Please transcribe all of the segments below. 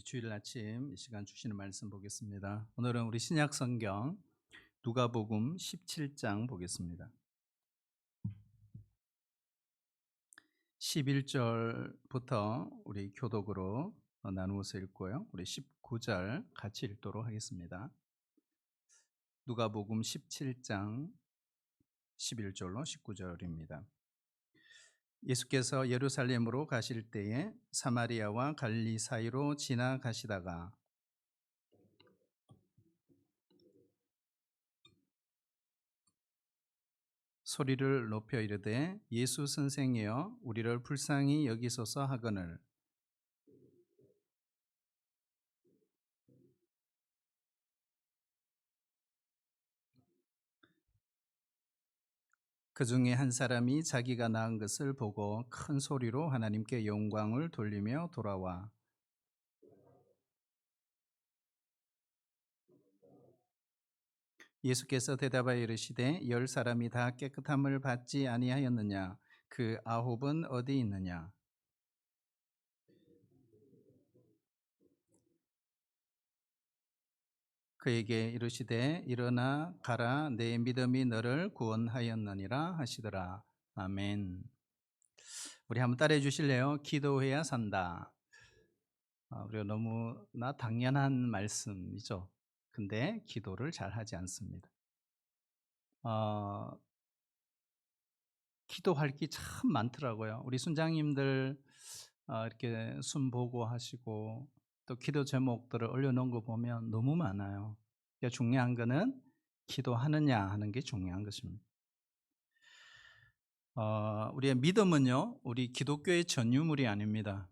주일 아침 이 시간 주시는 말씀 보겠습니다. 오늘은 우리 신약 성경 누가복음 17장 보겠습니다. 11절부터 우리 교독으로 나누어서 읽고요. 우리 19절 같이 읽도록 하겠습니다. 누가복음 17장 11절로 19절입니다. 예수께서 예루살렘으로 가실 때에 사마리아와 갈릴리 사이로 지나가시다가 소리를 높여 이르되 예수 선생이여 우리를 불쌍히 여기소서 하거늘 그 중에 한 사람이 자기가 낳은 것을 보고 큰 소리로 하나님께 영광을 돌리며 돌아와 예수께서 대답하여 이르시되 10사람이 다 깨끗함을 받지 아니하였느냐 그 아홉은 어디 있느냐 그에게 이르시되 일어나 가라 내 믿음이 너를 구원하였느니라 하시더라. 아멘. 우리 한번 따라해 주실래요? 기도해야 산다. 우리가 너무나 당연한 말씀이죠. 근데 기도를 잘 하지 않습니다. 기도할 게 참 많더라고요. 우리 순장님들 이렇게 순보고 하시고 또 기도 제목들을 올려놓은 거 보면 너무 많아요. 그러니까 중요한 거는 기도하느냐 하는 게 중요한 것입니다. 우리의 믿음은요, 우리 기독교의 전유물이 아닙니다.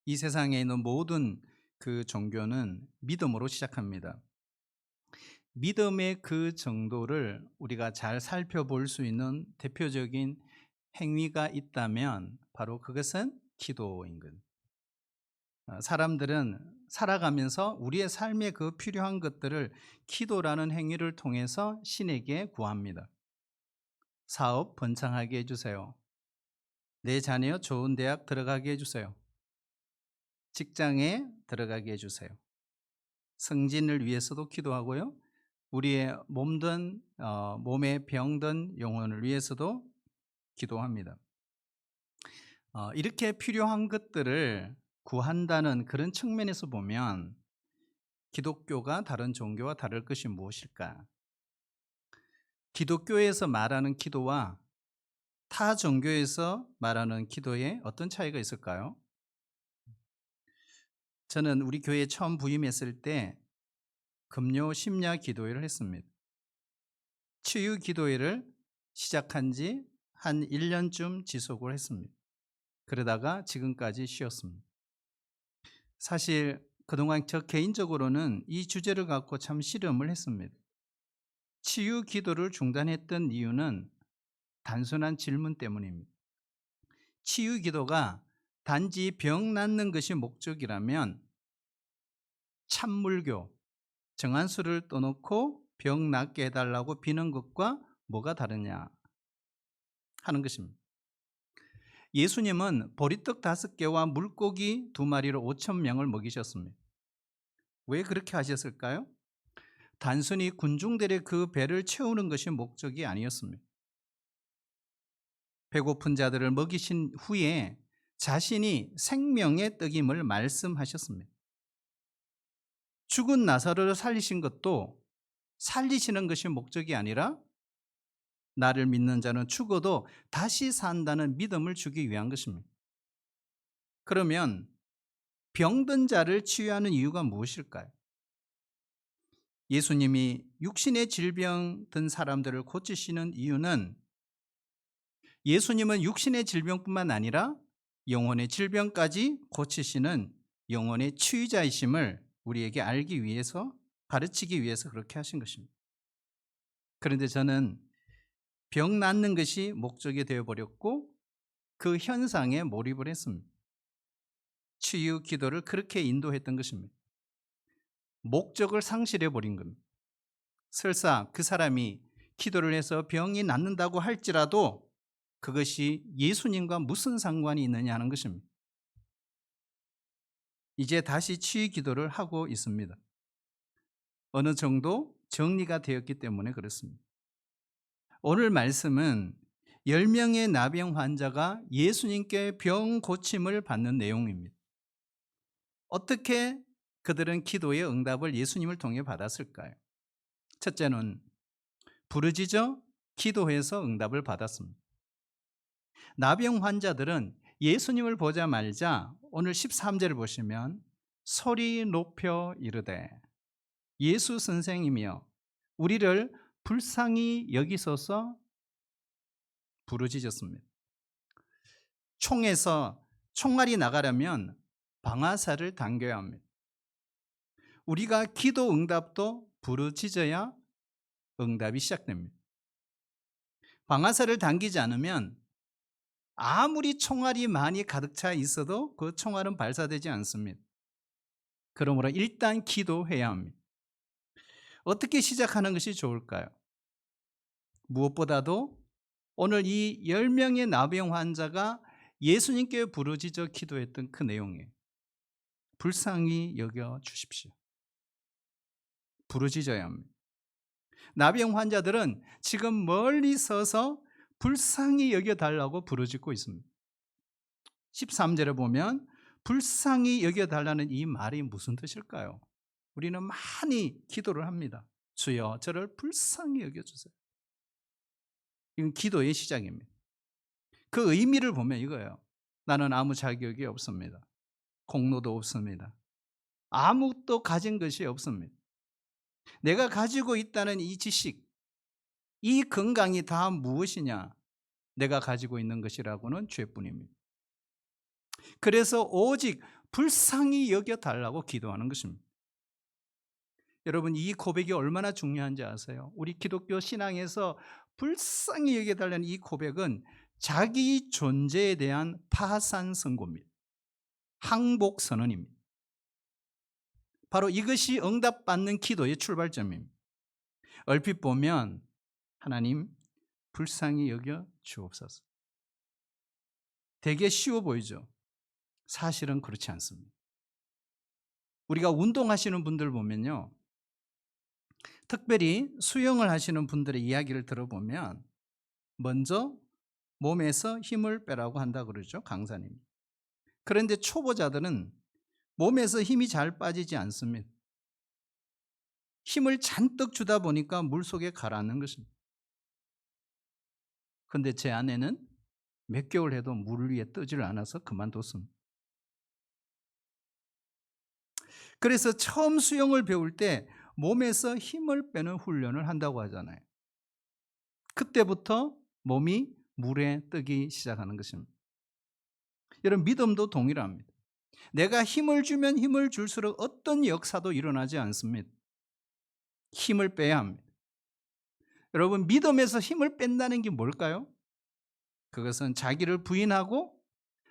이 세상에 있는 모든 그 종교는 믿음으로 시작합니다. 믿음의 그 정도를 우리가 잘 살펴볼 수 있는 대표적인 행위가 있다면 바로 그것은 기도인 것. 사람들은 살아가면서 우리의 삶에 그 필요한 것들을 기도라는 행위를 통해서 신에게 구합니다. 사업 번창하게 해주세요. 내 자녀 좋은 대학 들어가게 해주세요. 직장에 들어가게 해주세요. 승진을 위해서도 기도하고요. 우리의 몸의 병든 영혼을 위해서도 기도합니다. 이렇게 필요한 것들을 구한다는 그런 측면에서 보면 기독교가 다른 종교와 다를 것이 무엇일까? 기독교에서 말하는 기도와 타 종교에서 말하는 기도에 어떤 차이가 있을까요? 저는 우리 교회에 처음 부임했을 때 금요 심야 기도회를 했습니다. 치유 기도회를 시작한 지 한 1년쯤 지속을 했습니다. 그러다가 지금까지 쉬었습니다. 사실 그동안 저 개인적으로는 이 주제를 갖고 참 실험을 했습니다. 치유 기도를 중단했던 이유는 단순한 질문 때문입니다. 치유 기도가 단지 병 낫는 것이 목적이라면 참물교, 정한수를 떠놓고 병 낫게 해달라고 비는 것과 뭐가 다르냐 하는 것입니다. 예수님은 보리떡 5개와 물고기 2마리로 5,000명을 먹이셨습니다. 왜 그렇게 하셨을까요? 단순히 군중들의 그 배를 채우는 것이 목적이 아니었습니다. 배고픈 자들을 먹이신 후에 자신이 생명의 떡임을 말씀하셨습니다. 죽은 나사로를 살리신 것도 살리시는 것이 목적이 아니라 나를 믿는 자는 죽어도 다시 산다는 믿음을 주기 위한 것입니다. 그러면 병든 자를 치유하는 이유가 무엇일까요? 예수님이 육신의 질병 든 사람들을 고치시는 이유는 예수님은 육신의 질병뿐만 아니라 영혼의 질병까지 고치시는 영혼의 치유자이심을 우리에게 알기 위해서, 가르치기 위해서 그렇게 하신 것입니다. 그런데 저는 병 낫는 것이 목적이 되어버렸고 그 현상에 몰입을 했습니다. 치유 기도를 그렇게 인도했던 것입니다. 목적을 상실해버린 겁니다. 설사 그 사람이 기도를 해서 병이 낫는다고 할지라도 그것이 예수님과 무슨 상관이 있느냐 하는 것입니다. 이제 다시 치유 기도를 하고 있습니다. 어느 정도 정리가 되었기 때문에 그렇습니다. 오늘 말씀은 10명의 나병 환자가 예수님께 병 고침을 받는 내용입니다. 어떻게 그들은 기도의 응답을 예수님을 통해 받았을까요? 첫째는 부르짖어 기도해서 응답을 받았습니다. 나병 환자들은 예수님을 보자마자 오늘 13절을 보시면 소리 높여 이르되 예수 선생이며 우리를 불쌍히 여기소서 부르짖었습니다. 총에서 총알이 나가려면 방아쇠를 당겨야 합니다. 우리가 기도 응답도 부르짖어야 응답이 시작됩니다. 방아쇠를 당기지 않으면 아무리 총알이 많이 가득 차 있어도 그 총알은 발사되지 않습니다. 그러므로 일단 기도해야 합니다. 어떻게 시작하는 것이 좋을까요? 무엇보다도 오늘 이 10명의 나병 환자가 예수님께 부르짖어 기도했던 그 내용이에요. 불쌍히 여겨 주십시오. 부르짖어야 합니다. 나병 환자들은 지금 멀리 서서 불쌍히 여겨달라고 부르짖고 있습니다. 13절에 보면 불쌍히 여겨달라는 이 말이 무슨 뜻일까요? 우리는 많이 기도를 합니다. 주여 저를 불쌍히 여겨주세요. 이건 기도의 시작입니다. 그 의미를 보면 이거예요. 나는 아무 자격이 없습니다. 공로도 없습니다. 아무것도 가진 것이 없습니다. 내가 가지고 있다는 이 지식, 이 건강이 다 무엇이냐? 내가 가지고 있는 것이라고는 죄뿐입니다. 그래서 오직 불쌍히 여겨달라고 기도하는 것입니다. 여러분 이 고백이 얼마나 중요한지 아세요? 우리 기독교 신앙에서 불쌍히 여겨달라는 이 고백은 자기 존재에 대한 파산 선고입니다. 항복 선언입니다. 바로 이것이 응답받는 기도의 출발점입니다. 얼핏 보면 하나님 불쌍히 여겨 주옵소서. 되게 쉬워 보이죠? 사실은 그렇지 않습니다. 우리가 운동하시는 분들 보면요. 특별히 수영을 하시는 분들의 이야기를 들어보면 먼저 몸에서 힘을 빼라고 한다 그러죠. 강사님. 그런데 초보자들은 몸에서 힘이 잘 빠지지 않습니다. 힘을 잔뜩 주다 보니까 물속에 가라앉는 것입니다. 그런데 제 아내는 몇 개월 해도 물 위에 뜨지를 않아서 그만뒀습니다. 그래서 처음 수영을 배울 때 몸에서 힘을 빼는 훈련을 한다고 하잖아요. 그때부터 몸이 물에 뜨기 시작하는 것입니다. 여러분 믿음도 동일합니다. 내가 힘을 주면 힘을 줄수록 어떤 역사도 일어나지 않습니다. 힘을 빼야 합니다. 여러분 믿음에서 힘을 뺀다는 게 뭘까요? 그것은 자기를 부인하고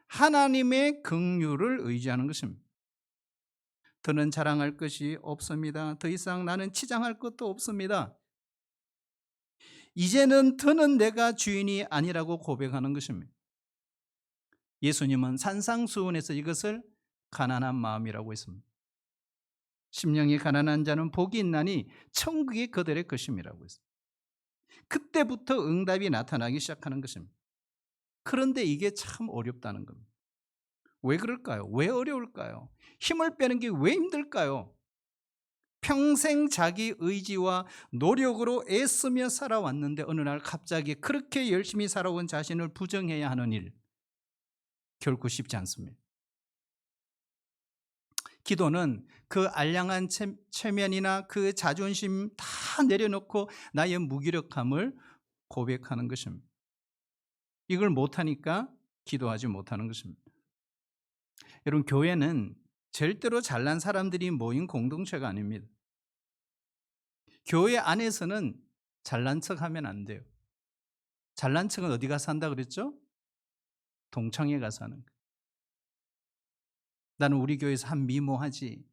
하나님의 긍휼을 의지하는 것입니다. 더는 자랑할 것이 없습니다. 더 이상 나는 치장할 것도 없습니다. 이제는 더는 내가 주인이 아니라고 고백하는 것입니다. 예수님은 산상수훈에서 이것을 가난한 마음이라고 했습니다. 심령이 가난한 자는 복이 있나니 천국이 그들의 것임이라고 했습니다. 그때부터 응답이 나타나기 시작하는 것입니다. 그런데 이게 참 어렵다는 겁니다. 왜 그럴까요? 왜 어려울까요? 힘을 빼는 게 왜 힘들까요? 평생 자기 의지와 노력으로 애쓰며 살아왔는데 어느 날 갑자기 그렇게 열심히 살아온 자신을 부정해야 하는 일, 결코 쉽지 않습니다. 기도는 그 알량한 체면이나 그 자존심 다 내려놓고 나의 무기력함을 고백하는 것입니다. 이걸 못하니까 기도하지 못하는 것입니다. 여러분 교회는 절대로 잘난 사람들이 모인 공동체가 아닙니다. 교회 안에서는 잘난 척하면 안 돼요. 잘난 척은 어디 가서 한다 그랬죠? 동창회 가서 하는 거예요. 나는 우리 교회에서 한 미모하지.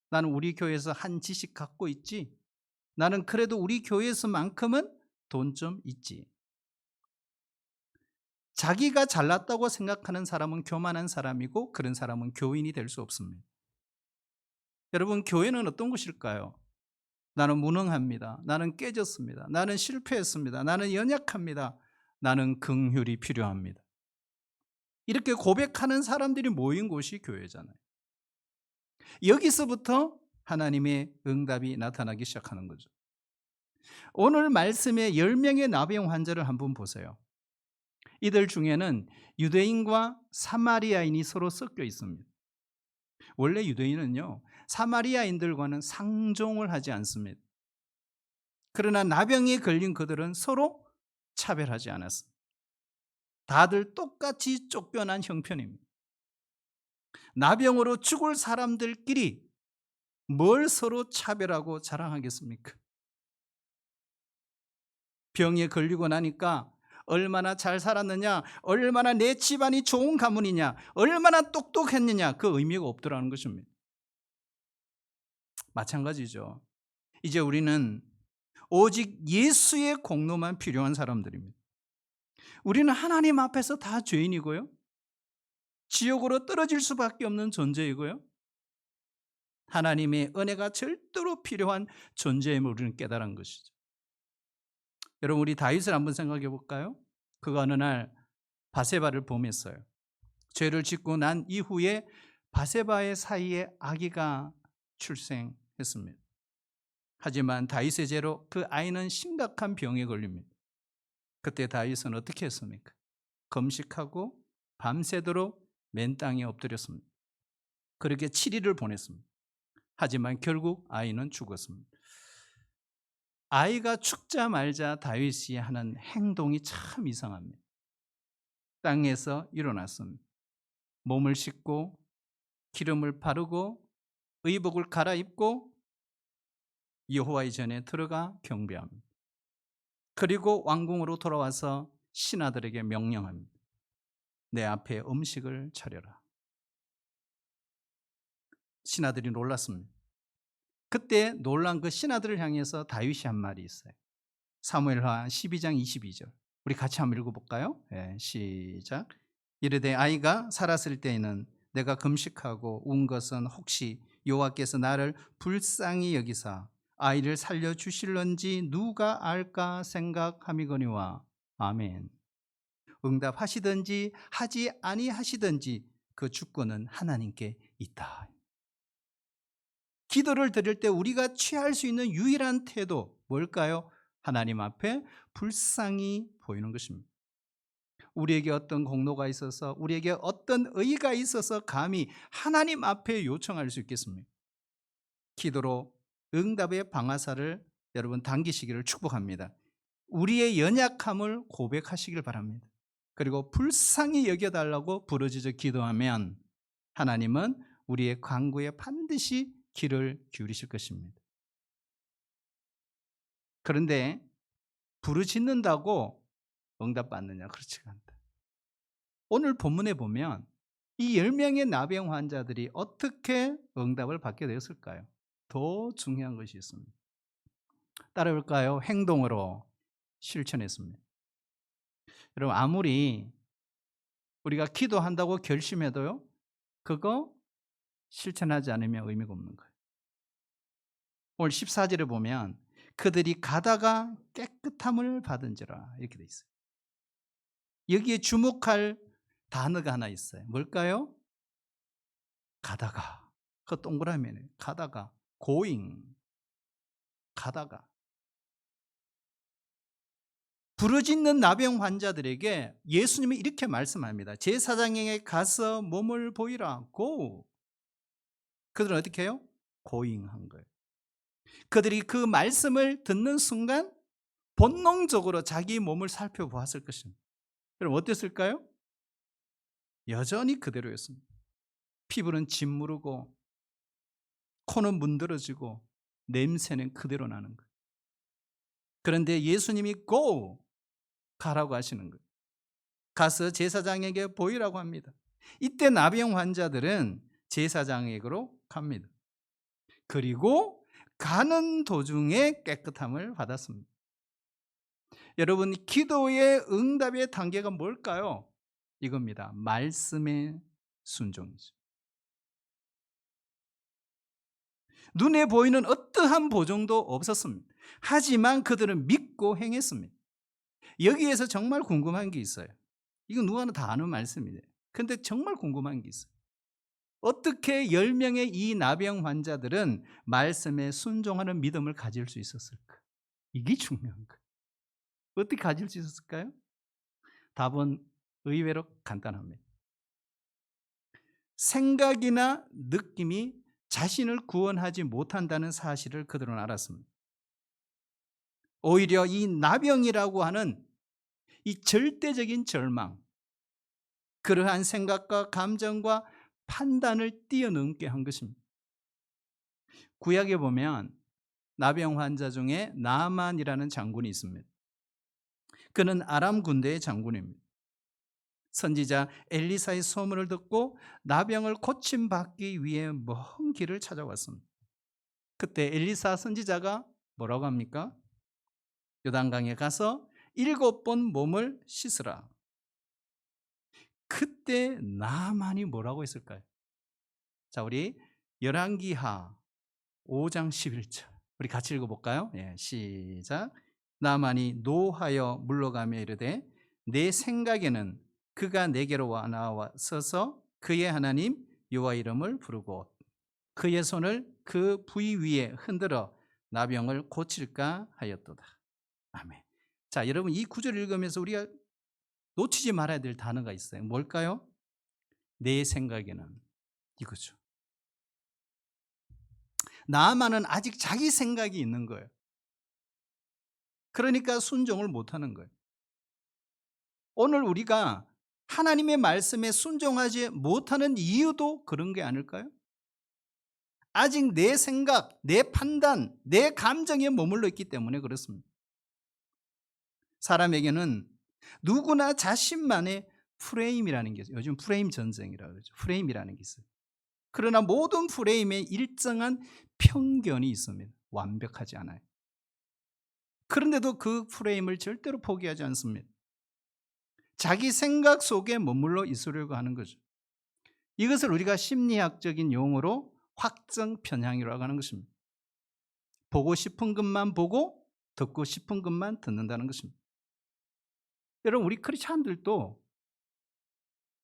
나는 우리 교회에서 한 지식 갖고 있지. 나는 그래도 우리 교회에서만큼은 돈 좀 있지. 자기가 잘났다고 생각하는 사람은 교만한 사람이고 그런 사람은 교인이 될 수 없습니다. 여러분, 교회는 어떤 곳일까요? 나는 무능합니다. 나는 깨졌습니다. 나는 실패했습니다. 나는 연약합니다. 나는 긍휼이 필요합니다. 이렇게 고백하는 사람들이 모인 곳이 교회잖아요. 여기서부터 하나님의 응답이 나타나기 시작하는 거죠. 오늘 말씀의 10명의 나병 환자를 한번 보세요. 이들 중에는 유대인과 사마리아인이 서로 섞여 있습니다. 원래 유대인은요, 사마리아인들과는 상종을 하지 않습니다. 그러나 나병에 걸린 그들은 서로 차별하지 않았습니다. 다들 똑같이 쫓겨난 형편입니다. 나병으로 죽을 사람들끼리 뭘 서로 차별하고 자랑하겠습니까? 병에 걸리고 나니까 얼마나 잘 살았느냐, 얼마나 내 집안이 좋은 가문이냐, 얼마나 똑똑했느냐, 그 의미가 없더라는 것입니다. 마찬가지죠. 이제 우리는 오직 예수의 공로만 필요한 사람들입니다. 우리는 하나님 앞에서 다 죄인이고요, 지옥으로 떨어질 수밖에 없는 존재이고요, 하나님의 은혜가 절대로 필요한 존재임을 우리는 깨달은 것이죠. 여러분, 우리 다윗을 한번 생각해 볼까요? 그가 어느 날 바세바를 범했어요. 죄를 짓고 난 이후에 바세바의 사이에 아기가 출생했습니다. 하지만 다윗의 죄로 그 아이는 심각한 병에 걸립니다. 그때 다윗은 어떻게 했습니까? 금식하고 밤새도록 맨 땅에 엎드렸습니다. 그렇게 7일을 보냈습니다. 하지만 결국 아이는 죽었습니다. 아이가 죽자마자 다윗이 하는 행동이 참 이상합니다. 땅에서 일어났습니다. 몸을 씻고 기름을 바르고 의복을 갈아입고 여호와의 전에 들어가 경배합니다. 그리고 왕궁으로 돌아와서 신하들에게 명령합니다. 내 앞에 음식을 차려라. 신하들이 놀랐습니다. 그때 놀란 그 신하들을 향해서 다윗이 한 말이 있어요. 사무엘하 12장 22절. 우리 같이 한번 읽어볼까요? 네, 시작. 이르되 아이가 살았을 때에는 내가 금식하고 운 것은 혹시 여호와께서 나를 불쌍히 여기사 아이를 살려주실런지 누가 알까 생각함이거니와. 아멘. 응답하시든지 하지 아니하시든지 그 주권은 하나님께 있다. 기도를 드릴 때 우리가 취할 수 있는 유일한 태도 뭘까요? 하나님 앞에 불쌍히 보이는 것입니다. 우리에게 어떤 공로가 있어서, 우리에게 어떤 의의가 있어서 감히 하나님 앞에 요청할 수 있겠습니까? 기도로 응답의 방아쇠를 여러분 당기시기를 축복합니다. 우리의 연약함을 고백하시길 바랍니다. 그리고 불쌍히 여겨달라고 부르짖어 기도하면 하나님은 우리의 간구에 반드시 귀를 기울이실 것입니다. 그런데 부르짖는다고 응답받느냐? 그렇지가 않다. 오늘 본문에 보면 이 10명의 나병 환자들이 어떻게 응답을 받게 되었을까요? 더 중요한 것이 있습니다. 따라올까요? 행동으로 실천했습니다. 여러분, 아무리 우리가 기도한다고 결심해도요, 그거 실천하지 않으면 의미가 없는 거예요. 오늘 14절에 보면 그들이 가다가 깨끗함을 받은지라 이렇게 돼 있어요. 여기에 주목할 단어가 하나 있어요. 뭘까요? 가다가. 그 동그라미는 가다가, going, 가다가. 부르짖는 나병 환자들에게 예수님이 이렇게 말씀합니다. 제사장에게 가서 몸을 보이라. go. 그들은 어떻게 해요? going 한 거예요. 그들이 그 말씀을 듣는 순간 본능적으로 자기 몸을 살펴보았을 것입니다. 그럼 어땠을까요? 여전히 그대로였습니다. 피부는 짓무르고 코는 문드러지고 냄새는 그대로 나는 거예요. 그런데 예수님이 go, 가라고 하시는 거예요. 가서 제사장에게 보이라고 합니다. 이때 나병 환자들은 제사장에게로 갑니다. 그리고 가는 도중에 깨끗함을 받았습니다. 여러분, 기도의 응답의 단계가 뭘까요? 이겁니다. 말씀의 순종이죠. 눈에 보이는 어떠한 보증도 없었습니다. 하지만 그들은 믿고 행했습니다. 여기에서 정말 궁금한 게 있어요. 이거 누구나 다 아는 말씀이에요. 근데 정말 궁금한 게 있어요. 어떻게 10명의 이 나병 환자들은 말씀에 순종하는 믿음을 가질 수 있었을까? 이게 중요한 거예요. 어떻게 가질 수 있었을까요? 답은 의외로 간단합니다. 생각이나 느낌이 자신을 구원하지 못한다는 사실을 그들은 알았습니다. 오히려 이 나병이라고 하는 이 절대적인 절망, 그러한 생각과 감정과 판단을 뛰어넘게 한 것입니다. 구약에 보면 나병 환자 중에 나만이라는 장군이 있습니다. 그는 아람 군대의 장군입니다. 선지자 엘리사의 소문을 듣고 나병을 고침받기 위해 먼 길을 찾아왔습니다. 그때 엘리사 선지자가 뭐라고 합니까? 요단강에 가서 7번 몸을 씻으라. 그때 나만이 뭐라고 했을까요? 자, 우리 열왕기하 5장 11절 우리 같이 읽어볼까요? 예, 시작. 나만이 노하여 물러가며 이르되 내 생각에는 그가 내게로 나와서서 그의 하나님 여호와 이름을 부르고 그의 손을 그 부위 위에 흔들어 나병을 고칠까 하였도다. 아멘. 자, 여러분, 이 구절을 읽으면서 우리가 놓치지 말아야 될 단어가 있어요. 뭘까요? 내 생각에는, 이거죠. 나만은 아직 자기 생각이 있는 거예요. 그러니까 순종을 못하는 거예요. 오늘 우리가 하나님의 말씀에 순종하지 못하는 이유도 그런 게 아닐까요? 아직 내 생각, 내 판단, 내 감정에 머물러 있기 때문에 그렇습니다. 사람에게는 누구나 자신만의 프레임이라는 게 있어요. 요즘 프레임 전쟁이라고 그러죠. 프레임이라는 게 있어요. 그러나 모든 프레임에 일정한 편견이 있습니다. 완벽하지 않아요. 그런데도 그 프레임을 절대로 포기하지 않습니다. 자기 생각 속에 머물러 있으려고 하는 거죠. 이것을 우리가 심리학적인 용어로 확정 편향이라고 하는 것입니다. 보고 싶은 것만 보고 듣고 싶은 것만 듣는다는 것입니다. 여러분, 우리 크리스찬들도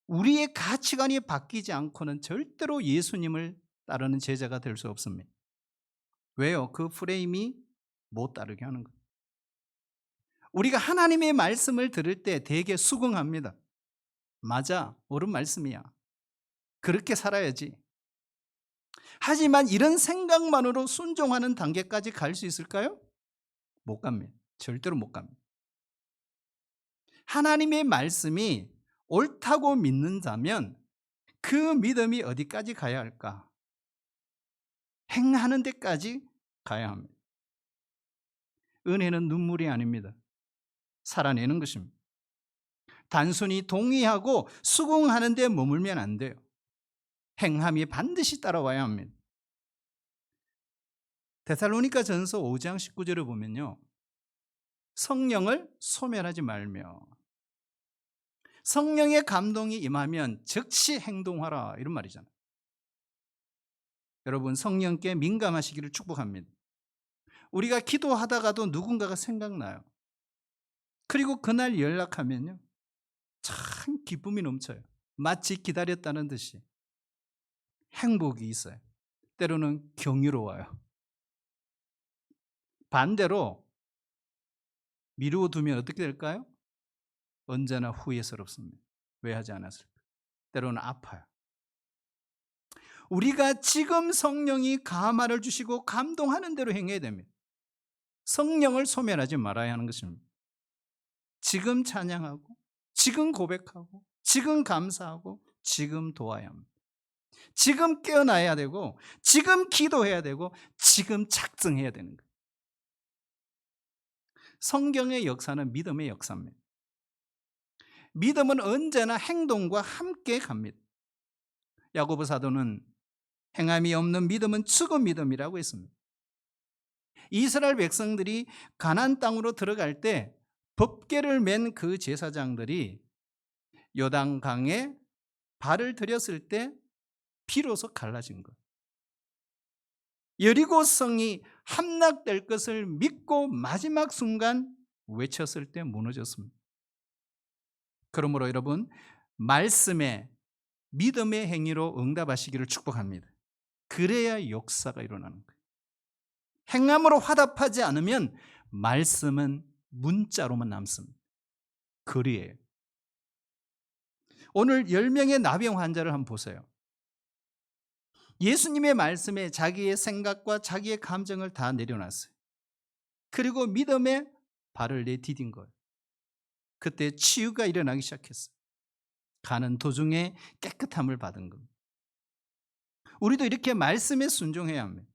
우리의 가치관이 바뀌지 않고는 절대로 예수님을 따르는 제자가 될 수 없습니다. 왜요? 그 프레임이 못 따르게 하는 거예요. 우리가 하나님의 말씀을 들을 때 되게 수긍합니다. 맞아, 옳은 말씀이야. 그렇게 살아야지. 하지만 이런 생각만으로 순종하는 단계까지 갈 수 있을까요? 못 갑니다. 절대로 못 갑니다. 하나님의 말씀이 옳다고 믿는다면 그 믿음이 어디까지 가야 할까? 행하는 데까지 가야 합니다. 은혜는 눈물이 아닙니다. 살아내는 것입니다. 단순히 동의하고 수긍하는 데 머물면 안 돼요. 행함이 반드시 따라와야 합니다. 데살로니가 전서 5장 19절을 보면요, 성령을 소멸하지 말며 성령의 감동이 임하면 즉시 행동하라, 이런 말이잖아요. 여러분, 성령께 민감하시기를 축복합니다. 우리가 기도하다가도 누군가가 생각나요. 그리고 그날 연락하면요, 참 기쁨이 넘쳐요. 마치 기다렸다는 듯이 행복이 있어요. 때로는 경이로워요. 반대로 미루어 두면 어떻게 될까요? 언제나 후회스럽습니다. 왜 하지 않았을까? 때로는 아파요. 우리가 지금 성령이 감화를 주시고 감동하는 대로 행해야 됩니다. 성령을 소멸하지 말아야 하는 것입니다. 지금 찬양하고, 지금 고백하고, 지금 감사하고, 지금 도와야 합니다. 지금 깨어나야 되고, 지금 기도해야 되고, 지금 작정해야 되는 거예요. 성경의 역사는 믿음의 역사입니다. 믿음은 언제나 행동과 함께 갑니다. 야고보 사도는 행함이 없는 믿음은 죽은 믿음이라고 했습니다. 이스라엘 백성들이 가나안 땅으로 들어갈 때 법궤를 맨 그 제사장들이 요단강에 발을 들였을 때 비로소 갈라진 것. 여리고 성이 함락될 것을 믿고 마지막 순간 외쳤을 때 무너졌습니다. 그러므로 여러분, 말씀에 믿음의 행위로 응답하시기를 축복합니다. 그래야 역사가 일어나는 거예요. 행함으로 화답하지 않으면 말씀은 문자로만 남습니다. 글이에요. 오늘 10명의 나병 환자를 한번 보세요. 예수님의 말씀에 자기의 생각과 자기의 감정을 다 내려놨어요. 그리고 믿음에 발을 내디딘 거예요. 그때 치유가 일어나기 시작했어요. 가는 도중에 깨끗함을 받은 겁니다. 우리도 이렇게 말씀에 순종해야 합니다.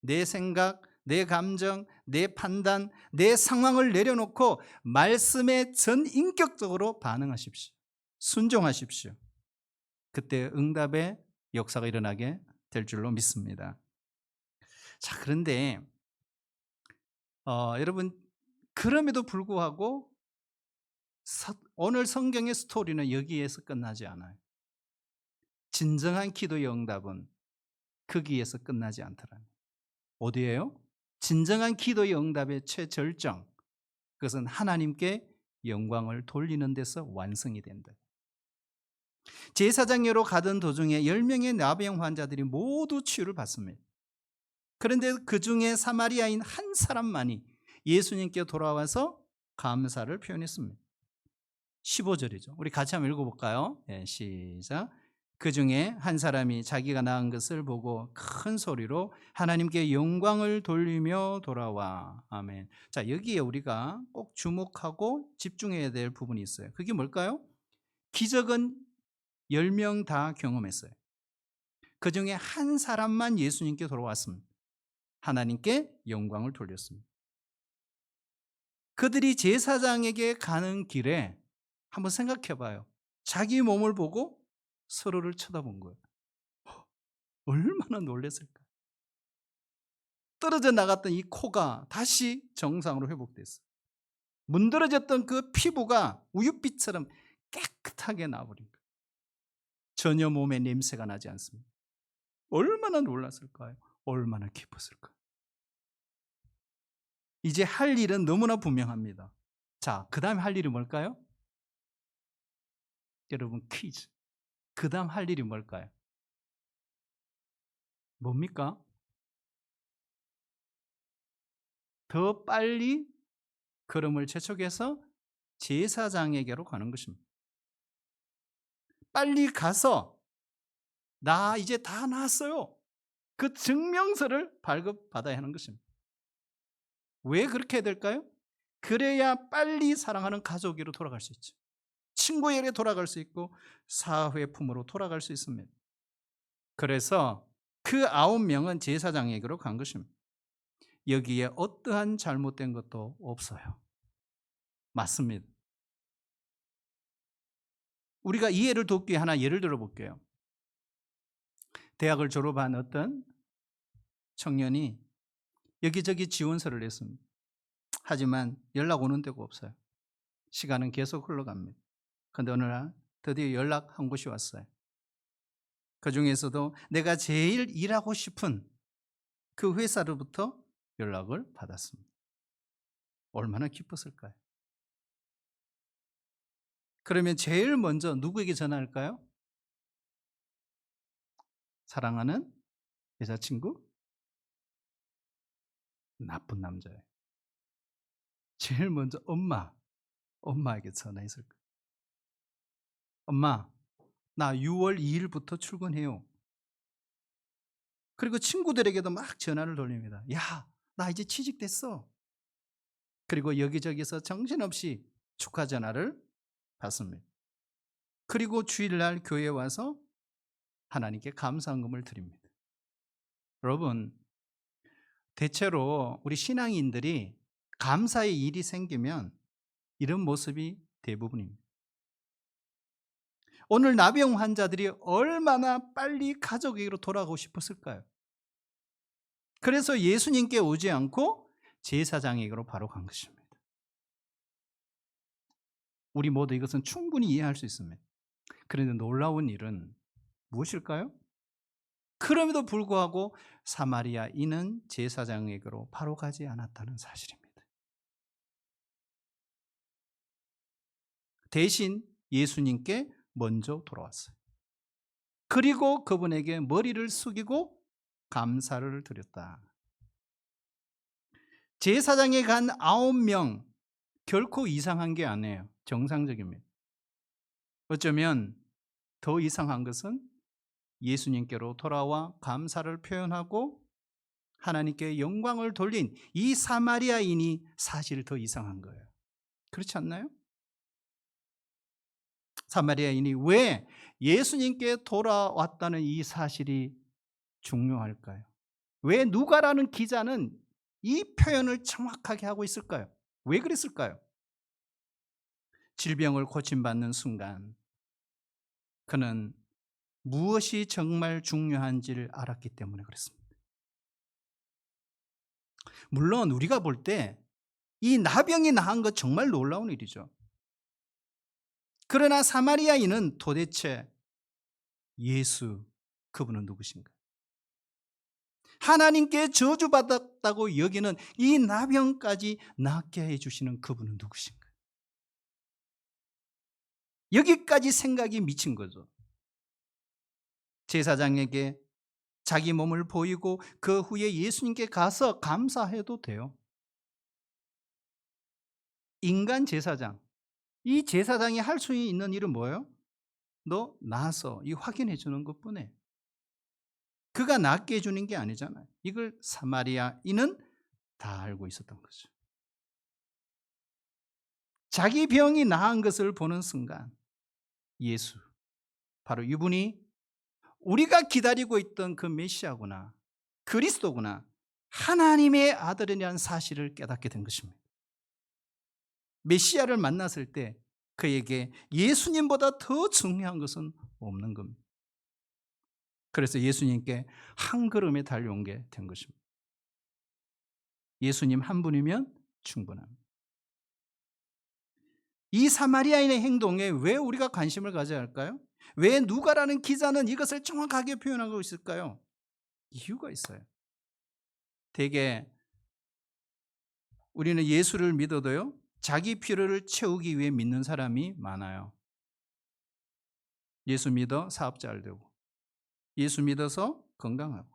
내 생각, 내 감정, 내 판단, 내 상황을 내려놓고 말씀에 전인격적으로 반응하십시오. 순종하십시오. 그때 응답의 역사가 일어나게 될 줄로 믿습니다. 자, 그런데 여러분, 그럼에도 불구하고 오늘 성경의 스토리는 여기에서 끝나지 않아요. 진정한 기도의 응답은 거기에서 끝나지 않더라고요. 어디예요? 진정한 기도의 응답의 최절정, 그것은 하나님께 영광을 돌리는 데서 완성이 된다. 제사장으로 가던 도중에 10명의 나병 환자들이 모두 치유를 받습니다. 그런데 그 중에 사마리아인 한 사람만이 예수님께 돌아와서 감사를 표현했습니다. 15절이죠. 우리 같이 한번 읽어볼까요? 네, 시작. 그 중에 한 사람이 자기가 낳은 것을 보고 큰 소리로 하나님께 영광을 돌리며 돌아와. 아멘. 자, 여기에 우리가 꼭 주목하고 집중해야 될 부분이 있어요. 그게 뭘까요? 기적은 10명 다 경험했어요. 그 중에 한 사람만 예수님께 돌아왔습니다. 하나님께 영광을 돌렸습니다. 그들이 제사장에게 가는 길에 한번 생각해 봐요. 자기 몸을 보고 서로를 쳐다본 거예요. 얼마나 놀랐을까. 떨어져 나갔던 이 코가 다시 정상으로 회복됐어요. 문드러졌던 그 피부가 우윳빛처럼 깨끗하게 나버린 거예요. 전혀 몸에 냄새가 나지 않습니다. 얼마나 놀랐을까요? 얼마나 기뻤을까요? 이제 할 일은 너무나 분명합니다. 자, 그 다음에 할 일이 뭘까요? 여러분, 퀴즈. 그 다음 할 일이 뭘까요? 뭡니까? 더 빨리 걸음을 재촉해서 제사장에게로 가는 것입니다. 빨리 가서 나 이제 다 나았어요. 그 증명서를 발급받아야 하는 것입니다. 왜 그렇게 해야 될까요? 그래야 빨리 사랑하는 가족으로 돌아갈 수 있죠. 친구에게 돌아갈 수 있고 사회 품으로 돌아갈 수 있습니다. 그래서 그 9명은 제사장에게로 간 것입니다. 여기에 어떠한 잘못된 것도 없어요. 맞습니다. 우리가 이해를 돕기 위해 하나 예를 들어 볼게요. 대학을 졸업한 어떤 청년이 여기저기 지원서를 냈습니다. 하지만 연락 오는 데가 없어요. 시간은 계속 흘러갑니다. 그런데 어느 날 드디어 연락 한 곳이 왔어요. 그 중에서도 내가 제일 일하고 싶은 그 회사로부터 연락을 받았습니다. 얼마나 기뻤을까요? 그러면 제일 먼저 누구에게 전화할까요? 사랑하는 여자친구? 나쁜 남자예요. 제일 먼저 엄마에게 전화했을 거예요. 엄마, 나 6월 2일부터 출근해요. 그리고 친구들에게도 막 전화를 돌립니다. 야, 나 이제 취직됐어. 그리고 여기저기서 정신없이 축하 전화를 받습니다. 그리고 주일날 교회에 와서 하나님께 감사헌금을 드립니다. 여러분, 대체로 우리 신앙인들이 감사의 일이 생기면 이런 모습이 대부분입니다. 오늘 나병 환자들이 얼마나 빨리 가족에게로 돌아가고 싶었을까요? 그래서 예수님께 오지 않고 제사장에게로 바로 간 것입니다. 우리 모두 이것은 충분히 이해할 수 있습니다. 그런데 놀라운 일은 무엇일까요? 그럼에도 불구하고 사마리아인은 제사장에게로 바로 가지 않았다는 사실입니다. 대신 예수님께 먼저 돌아왔어요. 그리고 그분에게 머리를 숙이고 감사를 드렸다. 제사장에 간 9명 결코 이상한 게 아니에요. 정상적입니다. 어쩌면 더 이상한 것은 예수님께로 돌아와 감사를 표현하고 하나님께 영광을 돌린 이 사마리아인이 사실 더 이상한 거예요. 그렇지 않나요? 사마리아인이 왜 예수님께 돌아왔다는 이 사실이 중요할까요? 왜 누가라는 기자는 이 표현을 정확하게 하고 있을까요? 왜 그랬을까요? 질병을 고침받는 순간 그는 무엇이 정말 중요한지를 알았기 때문에 그렇습니다. 물론 우리가 볼 때 이 나병이 나은 것 정말 놀라운 일이죠. 그러나 사마리아인은 도대체 예수, 그분은 누구신가? 하나님께 저주받았다고 여기는 이 나병까지 낫게 해주시는 그분은 누구신가? 여기까지 생각이 미친 거죠. 제사장에게 자기 몸을 보이고 그 후에 예수님께 가서 감사해도 돼요. 인간 제사장, 이 제사장이 할 수 있는 일은 뭐예요? 너 나서 이 확인해 주는 것뿐이에요. 그가 낫게 해주는 게 아니잖아요. 이걸 사마리아인은 다 알고 있었던 거죠. 자기 병이 나은 것을 보는 순간 예수, 바로 이분이 우리가 기다리고 있던 그 메시아구나, 그리스도구나, 하나님의 아들이라는 사실을 깨닫게 된 것입니다. 메시아를 만났을 때 그에게 예수님보다 더 중요한 것은 없는 겁니다. 그래서 예수님께 한 걸음에 달려온 게 된 것입니다. 예수님 한 분이면 충분합니다. 이 사마리아인의 행동에 왜 우리가 관심을 가져야 할까요? 왜 누가라는 기자는 이것을 정확하게 표현하고 있을까요? 이유가 있어요. 대개 우리는 예수를 믿어도요, 자기 필요를 채우기 위해 믿는 사람이 많아요. 예수 믿어 사업 잘 되고, 예수 믿어서 건강하고,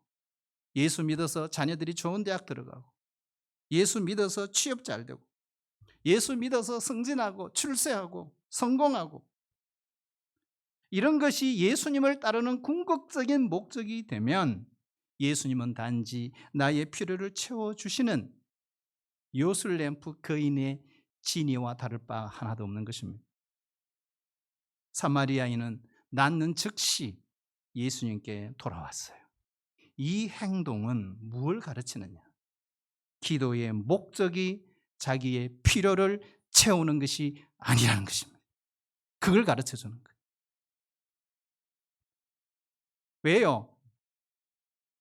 예수 믿어서 자녀들이 좋은 대학 들어가고, 예수 믿어서 취업 잘 되고, 예수 믿어서 승진하고 출세하고 성공하고, 이런 것이 예수님을 따르는 궁극적인 목적이 되면 예수님은 단지 나의 필요를 채워주시는 요술램프 거인의 진이와 다를 바 하나도 없는 것입니다. 사마리아인은 낫는 즉시 예수님께 돌아왔어요. 이 행동은 무엇을 가르치느냐? 기도의 목적이 자기의 필요를 채우는 것이 아니라는 것입니다. 그걸 가르쳐주는 거예요. 왜요?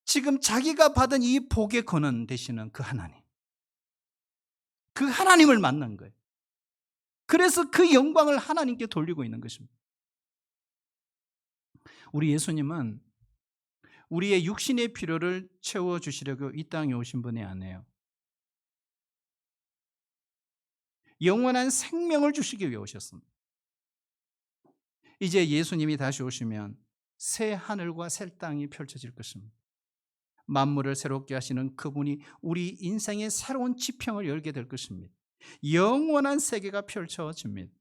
지금 자기가 받은 이 복의 근원 되시는 그 하나님, 그 하나님을 만난 거예요. 그래서 그 영광을 하나님께 돌리고 있는 것입니다. 우리 예수님은 우리의 육신의 필요를 채워주시려고 이 땅에 오신 분이 아니에요. 영원한 생명을 주시기 위해 오셨습니다. 이제 예수님이 다시 오시면 새 하늘과 새 땅이 펼쳐질 것입니다. 만물을 새롭게 하시는 그분이 우리 인생의 새로운 지평을 열게 될 것입니다. 영원한 세계가 펼쳐집니다.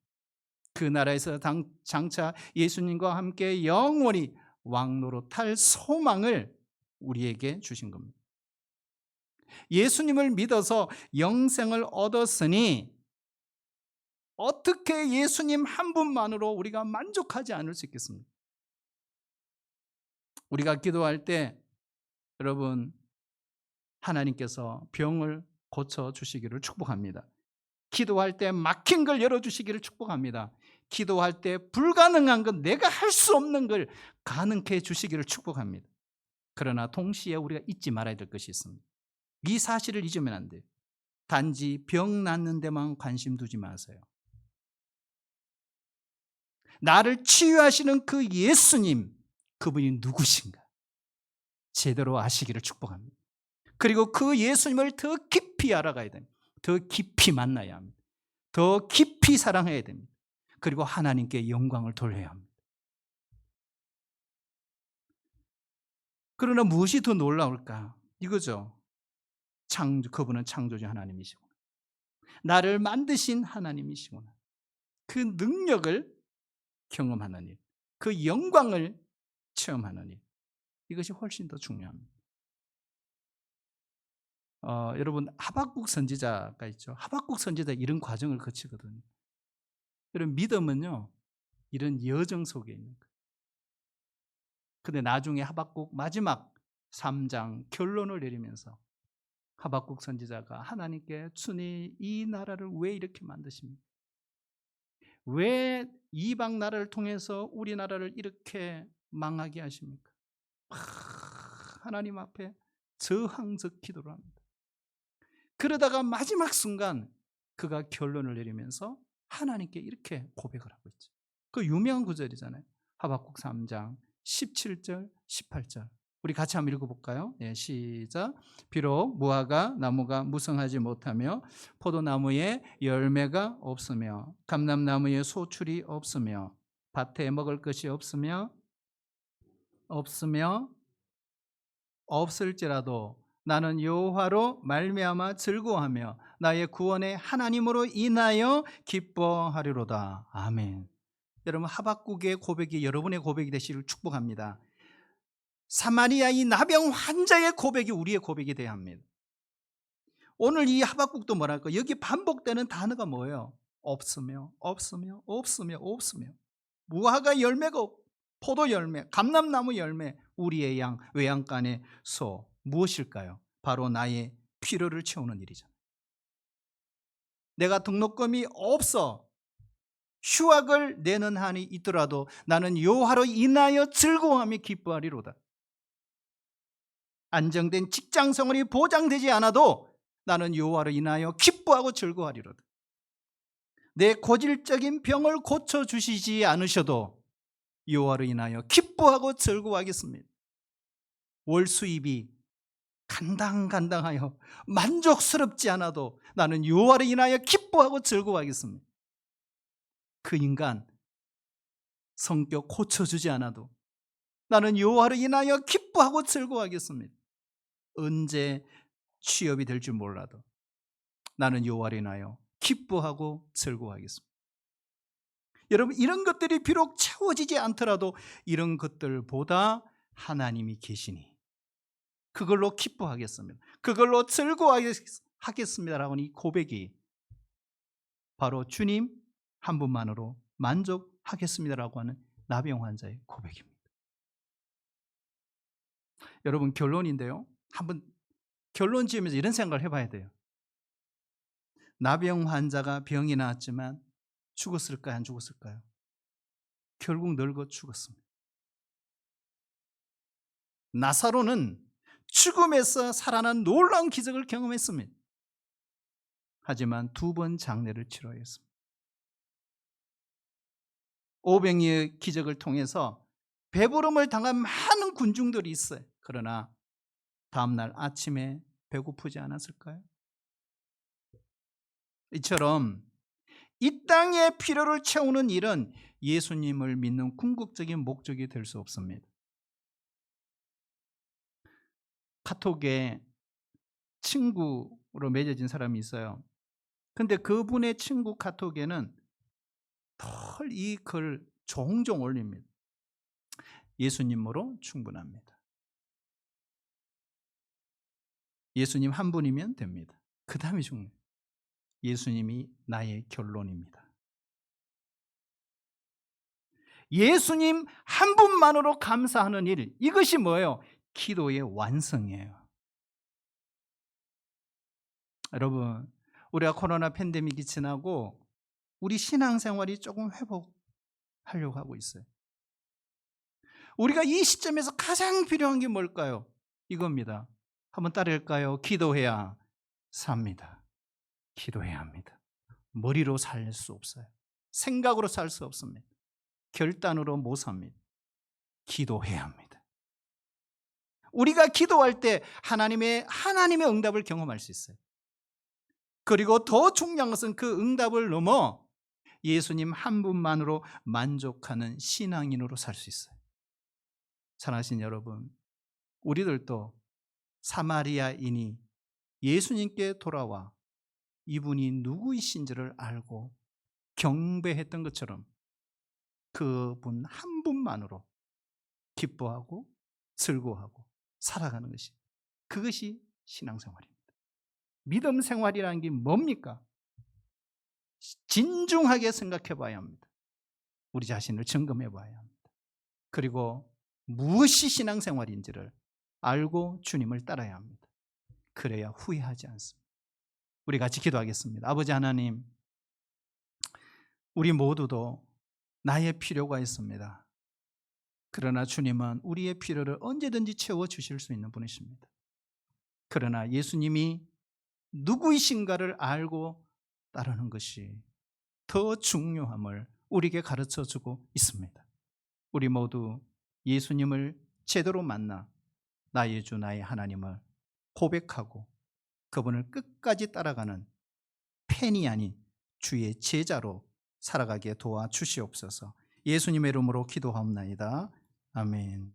그 나라에서 장차 예수님과 함께 영원히 왕노릇할 소망을 우리에게 주신 겁니다. 예수님을 믿어서 영생을 얻었으니 어떻게 예수님 한 분만으로 우리가 만족하지 않을 수 있겠습니까? 우리가 기도할 때 여러분, 하나님께서 병을 고쳐주시기를 축복합니다. 기도할 때 막힌 걸 열어주시기를 축복합니다. 기도할 때 불가능한 것, 내가 할 수 없는 걸 가능케 해주시기를 축복합니다. 그러나 동시에 우리가 잊지 말아야 될 것이 있습니다. 이 사실을 잊으면 안 돼요. 단지 병 낫는 데만 관심 두지 마세요. 나를 치유하시는 그 예수님, 그분이 누구신가 제대로 아시기를 축복합니다. 그리고 그 예수님을 더 깊이 알아가야 됩니다. 더 깊이 만나야 합니다. 더 깊이 사랑해야 됩니다. 그리고 하나님께 영광을 돌려야 합니다. 그러나 무엇이 더 놀라울까? 이거죠. 그분은 창조주 하나님이시구나. 나를 만드신 하나님이시구나. 그 능력을 경험하는 일, 그 영광을 체험하는 일, 이것이 훨씬 더 중요합니다. 여러분 하박국 선지자가 있죠. 하박국 선지자 이런 과정을 거치거든요. 여러분 믿음은요, 이런 여정 속에 있는 거예요. 근데 나중에 하박국 마지막 3장 결론을 내리면서 하박국 선지자가 하나님께 주님 이 나라를 왜 이렇게 만드십니까? 왜 이방 나라를 통해서 우리나라를 이렇게 망하게 하십니까? 하나님 앞에 저항적 기도를 합니다. 그러다가 마지막 순간 그가 결론을 내리면서 하나님께 이렇게 고백을 하고 있죠. 그 유명한 구절이잖아요. 하박국 3장 17절 18절. 우리 같이 한번 읽어볼까요? 네, 시작. 비록 무화과 나무가 무성하지 못하며 포도나무에 열매가 없으며 감람나무에 소출이 없으며 밭에 먹을 것이 없을지라도 나는 여호와로 말미암아 즐거워하며 나의 구원의 하나님으로 인하여 기뻐하리로다. 아멘. 여러분 하박국의 고백이 여러분의 고백이 되시기를 축복합니다. 사마리아 이 나병 환자의 고백이 우리의 고백이 되어야 합니다. 오늘 이 하박국도 뭐랄까 여기 반복되는 단어가 뭐예요? 없으며 무화과 열매가 포도 열매, 감람나무 열매, 우리의 양, 외양간의 소. 무엇일까요? 바로 나의 필요를 채우는 일이죠. 내가 등록금이 없어 휴학을 내는 한이 있더라도 나는 여호와로 인하여 즐거워하며 기뻐하리로다. 안정된 직장 생활이 보장되지 않아도 나는 여호와로 인하여 기뻐하고 즐거워하리로다. 내 고질적인 병을 고쳐주시지 않으셔도 여호와로 인하여 기뻐하고 즐거워하겠습니다. 월 수입이 간당간당하여 만족스럽지 않아도 나는 여호와로 인하여 기뻐하고 즐거워하겠습니다. 그 인간 성격 고쳐주지 않아도 나는 여호와로 인하여 기뻐하고 즐거워하겠습니다. 언제 취업이 될 줄 몰라도 나는 여호와로 인하여 기뻐하고 즐거워하겠습니다. 여러분 이런 것들이 비록 채워지지 않더라도 이런 것들보다 하나님이 계시니 그걸로 기뻐하겠습니다. 그걸로 즐거워하겠습니다라고 하는 이 고백이 바로 주님 한 분만으로 만족하겠습니다라고 하는 나병 환자의 고백입니다. 여러분 결론인데요. 한번 결론 지으면서 이런 생각을 해봐야 돼요. 나병 환자가 병이 나았지만 죽었을까요? 안 죽었을까요? 결국 늙어 죽었습니다. 나사로는 죽음에서 살아난 놀라운 기적을 경험했습니다. 하지만 2번 장례를 치러야 했습니다. 오병이의 기적을 통해서 배부름을 당한 많은 군중들이 있어요. 그러나 다음날 아침에 배고프지 않았을까요? 이처럼 이 땅의 필요를 채우는 일은 예수님을 믿는 궁극적인 목적이 될 수 없습니다. 카톡에 친구로 맺어진 사람이 있어요. 근데 그분의 친구 카톡에는 늘 이 글 종종 올립니다. 예수님으로 충분합니다. 예수님 한 분이면 됩니다. 그 다음이 중요해요. 예수님이 나의 결론입니다. 예수님 한 분만으로 감사하는 일, 이것이 뭐예요? 기도의 완성이에요. 여러분, 우리가 코로나 팬데믹이 지나고 우리 신앙생활이 조금 회복하려고 하고 있어요. 우리가 이 시점에서 가장 필요한 게 뭘까요? 이겁니다. 한번 따라할까요? 기도해야 삽니다. 기도해야 합니다. 머리로 살 수 없어요. 생각으로 살 수 없습니다. 결단으로 못 삽니다. 기도해야 합니다. 우리가 기도할 때 하나님의 응답을 경험할 수 있어요. 그리고 더 중요한 것은 그 응답을 넘어 예수님 한 분만으로 만족하는 신앙인으로 살 수 있어요. 사랑하신 여러분, 우리들도 사마리아인이 예수님께 돌아와 이분이 누구이신지를 알고 경배했던 것처럼 그분 한 분만으로 기뻐하고 즐거워하고 살아가는 것이, 그것이 신앙생활입니다. 믿음 생활이라는 게 뭡니까? 진중하게 생각해 봐야 합니다. 우리 자신을 점검해 봐야 합니다. 그리고 무엇이 신앙생활인지를 알고 주님을 따라야 합니다. 그래야 후회하지 않습니다. 우리 같이 기도하겠습니다. 아버지 하나님, 우리 모두도 나의 필요가 있습니다. 그러나 주님은 우리의 필요를 언제든지 채워주실 수 있는 분이십니다. 그러나 예수님이 누구이신가를 알고 따르는 것이 더 중요함을 우리에게 가르쳐주고 있습니다. 우리 모두 예수님을 제대로 만나 나의 주 나의 하나님을 고백하고 그분을 끝까지 따라가는 팬이 아닌 주의 제자로 살아가게 도와주시옵소서. 예수님의 이름으로 기도하옵나이다. 아멘.